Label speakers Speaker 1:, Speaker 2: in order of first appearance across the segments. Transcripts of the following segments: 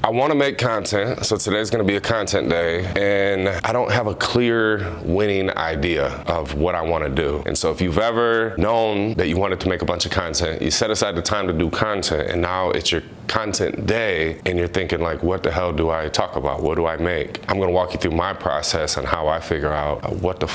Speaker 1: I want to make content, so today's going to be a content day, and I don't have a clear winning idea of what I want to do. And so if you've ever known that you wanted to make a bunch of content, you set aside the time to do content, and now it's your content day, and you're thinking like, what the hell do I talk about? What do I make? I'm going to walk you through my process and how I figure out what the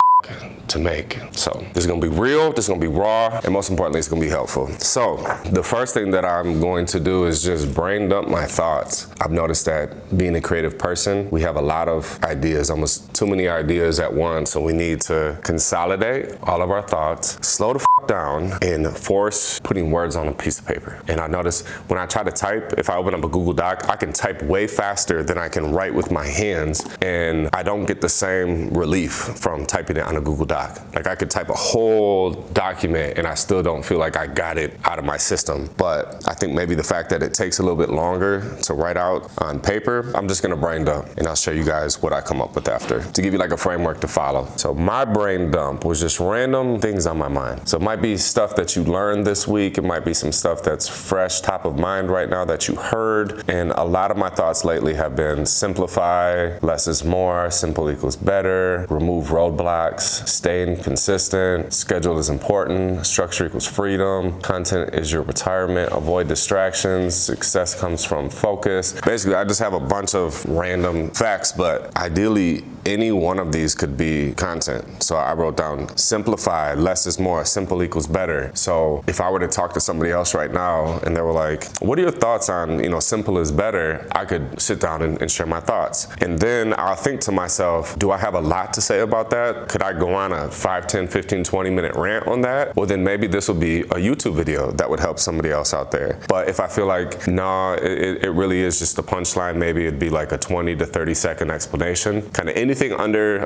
Speaker 1: to make. So this is gonna be real, this is gonna be raw, and most importantly, it's gonna be helpful. So the first thing that I'm going to do is just brain dump my thoughts. I've noticed that being a creative person, we have a lot of ideas, almost too many ideas at once, so we need to consolidate all of our thoughts, slow the down, and force putting words on a piece of paper. And I notice when I try to type, if I open up a Google Doc, I can type way faster than I can write with my hands, and I don't get the same relief from typing it on a Google Doc. Like I could type a whole document and I still don't feel like I got it out of my system. But I think maybe the fact that it takes a little bit longer to write out on paper, I'm just gonna brain dump, and I'll show you guys what I come up with after to give you like a framework to follow. So my brain dump was just random things on my mind. So it might be stuff that you learned this week. It might be some stuff that's fresh, top of mind right now that you heard. And a lot of my thoughts lately have been simplify, less is more, simple equals better, remove roadblocks, staying consistent, schedule is important, structure equals freedom, content is your retirement, avoid distractions, success comes from focus. Basically, I just have a bunch of random facts, but ideally, any one of these could be content. So I wrote down simplify, less is more, simple equals better. So if I were to talk to somebody else right now and they were like, what are your thoughts on, simple is better? I could sit down and share my thoughts. And then I'll think to myself, do I have a lot to say about that? Could I go on a 5, 10, 15, 20 minute rant on that? Well, then maybe this will be a YouTube video that would help somebody else out there. But if I feel like, no, it really is just a punchline, maybe it'd be like a 20 to 30 second explanation. Kind of anything under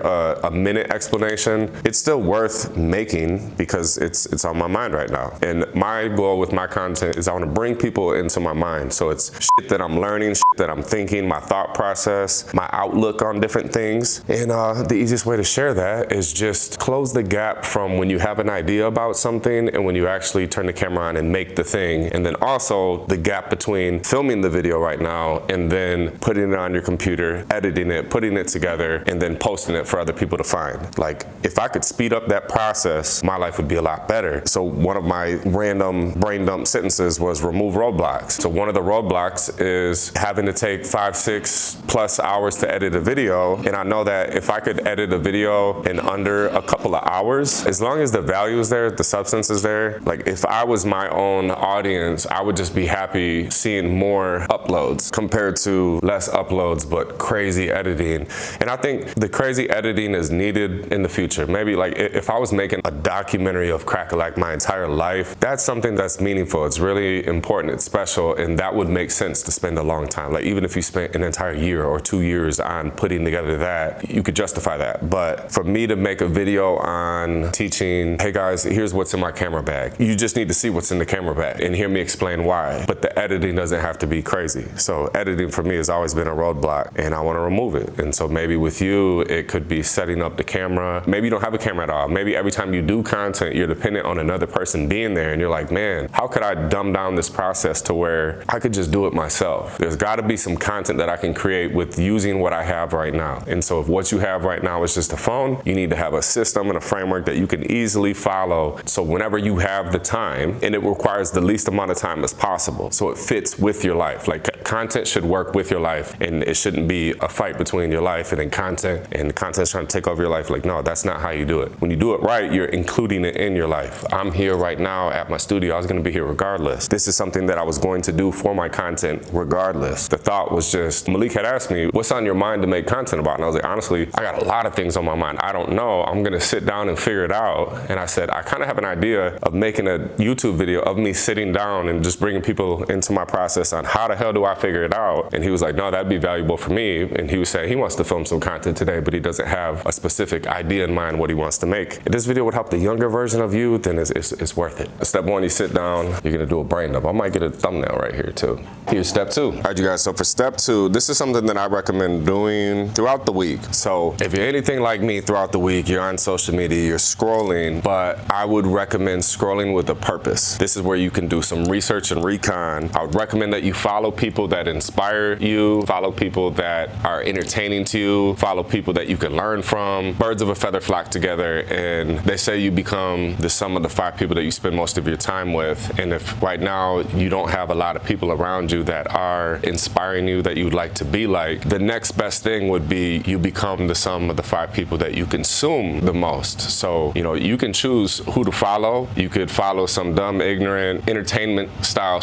Speaker 1: a minute explanation, it's still worth making because it's on my mind right now. And my goal with my content is I want to bring people into my mind. So it's shit that I'm learning, shit that I'm thinking, my thought process, my outlook on different things. And the easiest way to share that is just close the gap from when you have an idea about something and when you actually turn the camera on and make the thing. And then also the gap between filming the video right now and then putting it on your computer, editing it, putting it together, and then posting it for other people to find. Like if I could speed up that process, my life would be a lot better. So one of my random brain dump sentences was remove roadblocks. So one of the roadblocks is having to take 5, 6+ hours to edit a video. And I know that if I could edit a video in under a couple of hours, as long as the value is there, the substance is there, like if I was my own audience, I would just be happy seeing more uploads compared to less uploads, but crazy editing. And I think the crazy editing is needed in the future. Maybe like if I was making a documentary of Cracka like my entire life, that's something that's meaningful. It's really important, it's special, and that would make sense to spend a long time. Like even if you spent an entire year or 2 years on putting together that, you could justify that. But for me to make a video on teaching, hey guys, here's what's in my camera bag, you just need to see what's in the camera bag and hear me explain why. But the editing doesn't have to be crazy. So editing for me has always been a roadblock and I want to remove it. And so maybe with you, it could be setting up the camera. Maybe you don't have a camera at all. Maybe every time you do content, you're dependent on another person being there and you're like, man, how could I dumb down this process to where I could just do it myself? There's got to be some content that I can create with using what I have right now. And so if what you have right now is just a phone, you need to have a system and a framework that you can easily follow. So whenever you have the time, and it requires the least amount of time as possible, so it fits with your life. Like content should work with your life, and it shouldn't be a fight between your life and then content, and the content's trying to take over your life. Like, no, that's not how you do it. When you do it right, you're including it in your life. I'm here right now at my studio. I was gonna be here regardless. This is something that I was going to do for my content regardless. The thought was just, Malik had asked me, what's on your mind to make content about? And I was like, honestly, I got a lot of things on my mind. I don't know. I'm gonna sit down and figure it out. And I said, I kind of have an idea of making a YouTube video of me sitting down and just bringing people into my process on how the hell do I figure it out? And he was like, no, that'd be valuable for me. And he was saying he wants to film some content content today, but he doesn't have a specific idea in mind what he wants to make. If this video would help the younger version of you, then it's worth it. Step one, you sit down, you're gonna do a brain dump. I might get a thumbnail right here too. Here's step two. All right, you guys, so for step two, this is something that I recommend doing throughout the week. So if you're anything like me throughout the week, you're on social media, you're scrolling, but I would recommend scrolling with a purpose. This is where you can do some research and recon. I would recommend that you follow people that inspire you, follow people that are entertaining to you, follow people that you can learn from. Birds of a feather flock together, and they say you become the sum of the 5 people that you spend most of your time with. And if right now you don't have a lot of people around you that are inspiring you, that you'd like to be like, the next best thing would be you become the sum of the 5 people that you consume the most. So, you know, you can choose who to follow. You could follow some dumb, ignorant, entertainment style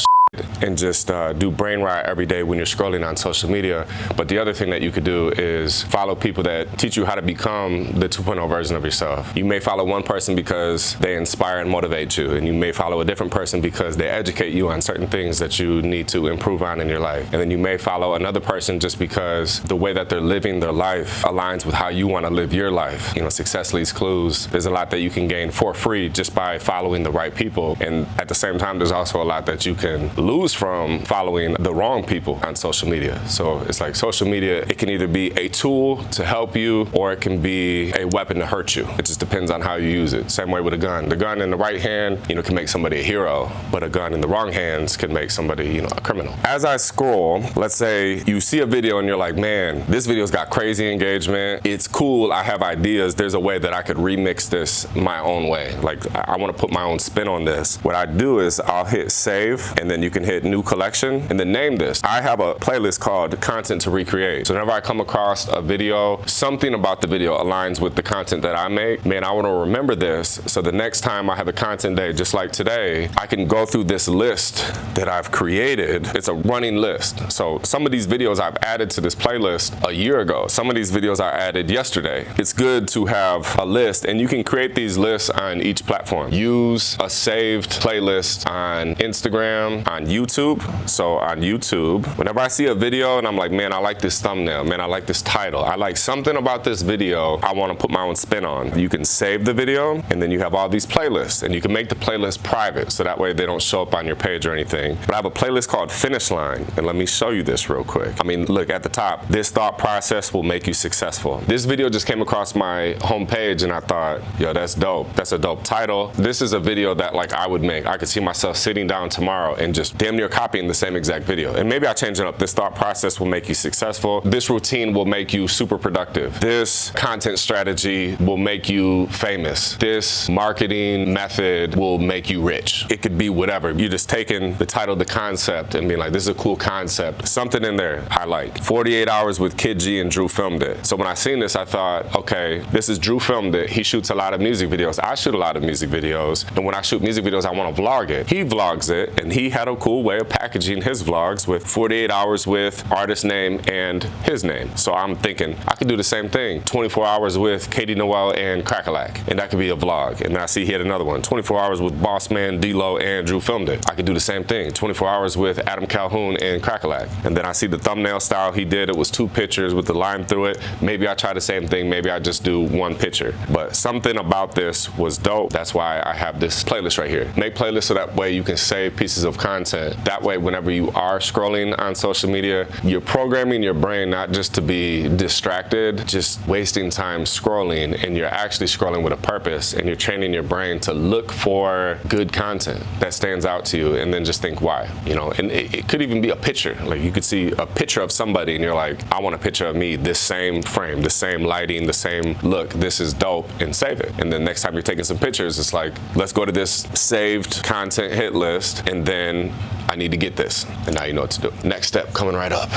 Speaker 1: and just do brain rot every day when you're scrolling on social media. But the other thing that you could do is follow people that teach you how to become the 2.0 version of yourself. You may follow one person because they inspire and motivate you, and you may follow a different person because they educate you on certain things that you need to improve on in your life. And then you may follow another person just because the way that they're living their life aligns with how you want to live your life. You know, success leaves clues. There's a lot that you can gain for free just by following the right people. And at the same time, there's also a lot that you can lose from following the wrong people on social media. So it's like social media, it can either be a tool to help you or it can be a weapon to hurt you. It just depends on how you use it. Same way with a gun. The gun in the right hand, you know, can make somebody a hero, but a gun in the wrong hands can make somebody, you know, a criminal. As I scroll, let's say you see a video and you're like, man, this video's got crazy engagement. It's cool. I have ideas. There's a way that I could remix this my own way. Like, I want to put my own spin on this. What I do is I'll hit save, and then you can hit new collection and then name this. I have a playlist called Content to Recreate. So whenever I come across a video, something about the video aligns with the content that I make, man, I want to remember this. So the next time I have a content day, just like today, I can go through this list that I've created. It's a running list. So some of these videos I've added to this playlist a year ago. Some of these videos I added yesterday. It's good to have a list, and you can create these lists on each platform. Use a saved playlist on Instagram, on YouTube. So on YouTube, whenever I see a video and I'm like, man, I like this thumbnail, man, I like this title, I like something about this video I want to put my own spin on. You can save the video, and then you have all these playlists, and you can make the playlist private so that way they don't show up on your page or anything. But I have a playlist called Finish Line, and let me show you this real quick. I mean, look at the top. This thought process will make you successful. This video just came across my homepage and I thought, yo, that's dope. That's a dope title. This is a video that like I would make. I could see myself sitting down tomorrow and just damn near copying the same exact video. And maybe I change it up. This thought process will make you successful. This routine will make you super productive. This content strategy will make you famous. This marketing method will make you rich. It could be whatever. You're just taking the title, the concept, and being like, this is a cool concept. Something in there I like. 48 Hours with Kid G and Drew filmed it. So when I seen this, I thought, okay, this is Drew filmed it. He shoots a lot of music videos. I shoot a lot of music videos. And when I shoot music videos, I want to vlog it. He vlogs it, and he had a cool way of packaging his vlogs with 48 hours with artist name and his name. So I'm thinking I could do the same thing. 24 hours with Katie Noel and Cracka, and that could be a vlog. And then I see he had another one. 24 hours with Boss Man, D-Lo, and Drew filmed it. I could do the same thing. 24 hours with Adam Calhoun and Cracka. And then I see the thumbnail style he did. It was 2 pictures with the line through it. Maybe I try the same thing. Maybe I just do 1 picture. But something about this was dope. That's why I have this playlist right here. Make playlists so that way you can save pieces of content. That way, whenever you are scrolling on social media, you're programming your brain not just to be distracted, just wasting time scrolling, and you're actually scrolling with a purpose, and you're training your brain to look for good content that stands out to you, and then just think why, you know. And it could even be a picture. Like, you could see a picture of somebody and you're like, I want a picture of me, this same frame, the same lighting, the same look, this is dope, and save it. And then next time you're taking some pictures, it's like, let's go to this saved content hit list, and then I need to get this. And now you know what to do. Next step coming right up.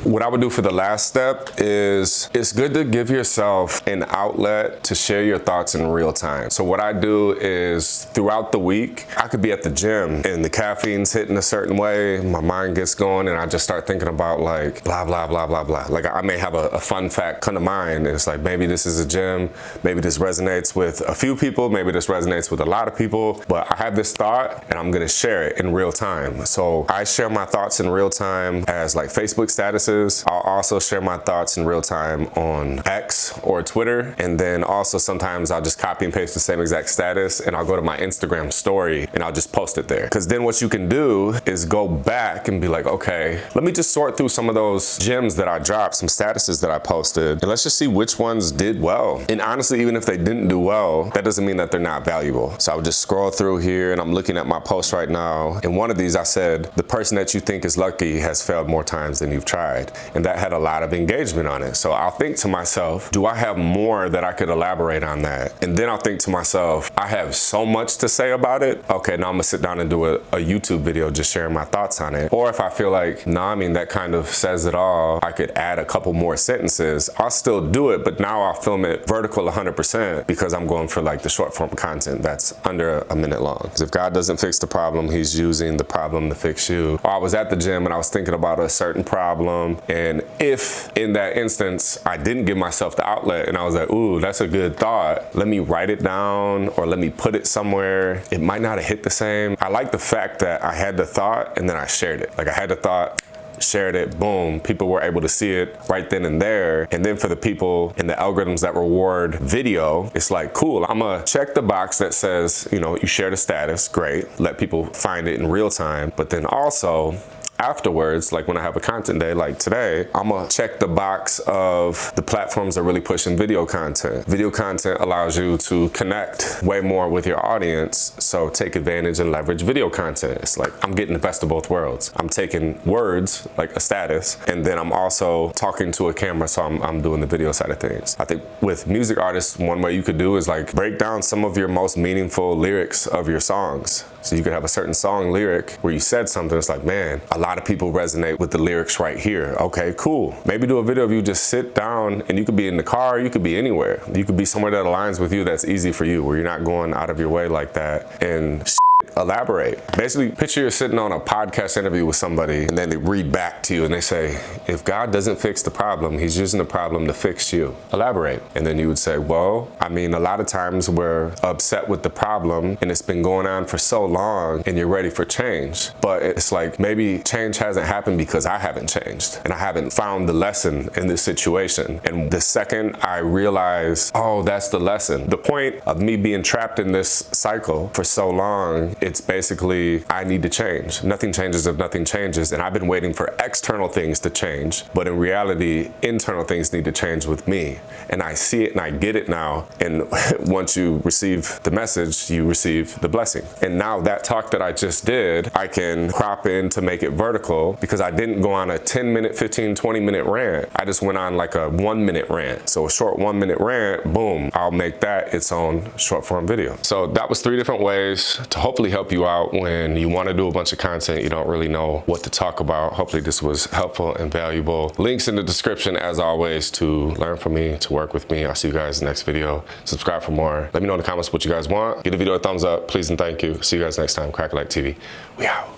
Speaker 1: What I would do for the last step is, it's good to give yourself an outlet to share your thoughts in real time. So what I do is, throughout the week, I could be at the gym and the caffeine's hitting a certain way, my mind gets going, and I just start thinking about like blah, blah, blah, blah, blah. Like, I may have a fun fact come to mind, and it's like, maybe this is a gym, maybe this resonates with a few people, maybe this resonates with a lot of people, but I have this thought and I'm gonna share it in real time. So I share my thoughts in real time as like Facebook statuses statuses. I'll also share my thoughts in real time on X or Twitter. And then also sometimes I'll just copy and paste the same exact status and I'll go to my Instagram story and I'll just post it there. Because then what you can do is go back and be like, okay, let me just sort through some of those gems that I dropped, some statuses that I posted, and let's just see which ones did well. And honestly, even if they didn't do well, that doesn't mean that they're not valuable. So I would just scroll through here and I'm looking at my post right now. In one of these I said, the person that you think is lucky has failed more times than you've tried. And that had a lot of engagement on it. So I'll think to myself, do I have more that I could elaborate on that? And then I'll think to myself, I have so much to say about it. Okay, now I'm gonna sit down and do a YouTube video just sharing my thoughts on it. Or if I feel like, nah, I mean, that kind of says it all, I could add a couple more sentences, I'll still do it, but now I'll film it vertical 100% because I'm going for like the short form content that's under a minute long. Because if God doesn't fix the problem, he's using the problem to fix you. Or I was at the gym and I was thinking about a certain problem, and if in that instance I didn't give myself the outlet and I was like, ooh, that's a good thought, let me write it down or let me put it somewhere, it might not have hit the same. I like the fact that I had the thought and then I shared it. Like I had the thought, shared it, boom, people were able to see it right then and there. And then for the people in the algorithms that reward video, it's like, cool, I'm gonna check the box that says, you know, you shared a status, great, let people find it in real time. But then also, afterwards, like when I have a content day like today, I'm gonna check the box of the platforms that are really pushing video content. Video content allows you to connect way more with your audience, so take advantage and leverage video content. It's like I'm getting the best of both worlds. I'm taking words, like a status, and then I'm also talking to a camera, so I'm doing the video side of things. I think with music artists, one way you could do is like break down some of your most meaningful lyrics of your songs. So you could have a certain song lyric where you said something, it's like, man, a lot of people resonate with the lyrics right here. Okay, cool. Maybe do a video of you just sit down, and you could be in the car, you could be anywhere. You could be somewhere that aligns with you that's easy for you, where you're not going out of your way like that, and elaborate. Basically, picture you're sitting on a podcast interview with somebody and then they read back to you and they say, if God doesn't fix the problem, he's using the problem to fix you. Elaborate. And then you would say, well, I mean, a lot of times we're upset with the problem and it's been going on for so long and you're ready for change. But it's like maybe change hasn't happened because I haven't changed and I haven't found the lesson in this situation. And the second I realize, oh, that's the lesson. The point of me being trapped in this cycle for so long, it's basically, I need to change. Nothing changes if nothing changes. And I've been waiting for external things to change. But in reality, internal things need to change with me. And I see it and I get it now. And once you receive the message, you receive the blessing. And now that talk that I just did, I can crop in to make it vertical because I didn't go on a 10-minute, 15, 20-minute rant. I just went on like a 1-minute rant. So a short 1-minute rant, boom, I'll make that its own short form video. So that was 3 different ways to hopefully help you out when you want to do a bunch of content, you don't really know what to talk about. Hopefully this was helpful and valuable. Links in the description as always to learn from me, to work with me. I'll see you guys in the next video. Subscribe for more. Let me know in the comments what you guys want. Give the video a thumbs up, please and thank you. See you guys next time. Cracka TV. We out.